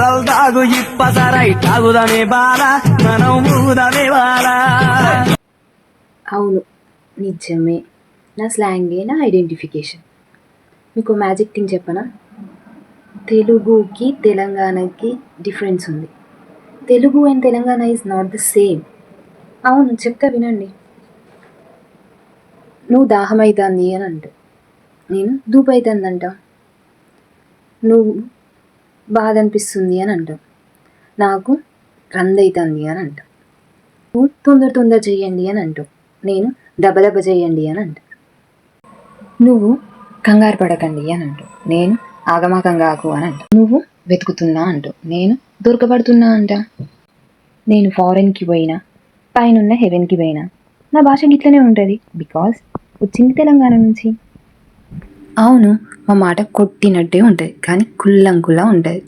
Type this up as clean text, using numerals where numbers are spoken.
కల్ తాగు ఇప్పసరై తాగుదమే బాల మనం ఊదమే బాల. అవును, నిజమే. నా స్లాంగే నా ఐడెంటిఫికేషన్. మీకు మ్యాజిక్ థింగ్ చెప్పనా? తెలుగుకి తెలంగాణకి డిఫరెన్స్ ఉంది. Telugu and Telangana is not the same. అవును, చెప్తా వినండి. నువ్వు దాహమైతుంది అని అంటావు, నేను ధూపైతుంది అంట. నువ్వు బాధ అనిపిస్తుంది అని అంటావు, నాకు రందైతుంది అని అంట. నువ్వు తొందర తొందర చేయండి అని అంటావు, నేను దెబ్బ చేయండి అని అంట. నువ్వు కంగారు పడకండి అని అంటావు, నేను ఆగమాకంగా ఆకు అని అంట. నువ్వు వెతుకుతున్నా అంటావు, నేను దొరకబడుతున్నా అంట. నేను ఫారెన్కి పోయినా, పైనున్న హెవెన్కి పోయినా నా భాష గిట్లనే ఉంటుంది, బికాజ్ వచ్చింది తెలంగాణ నుంచి. అవును, మా మాట కొట్టినట్టే ఉంటుంది, కానీ కుల్లంకులా ఉంటుంది.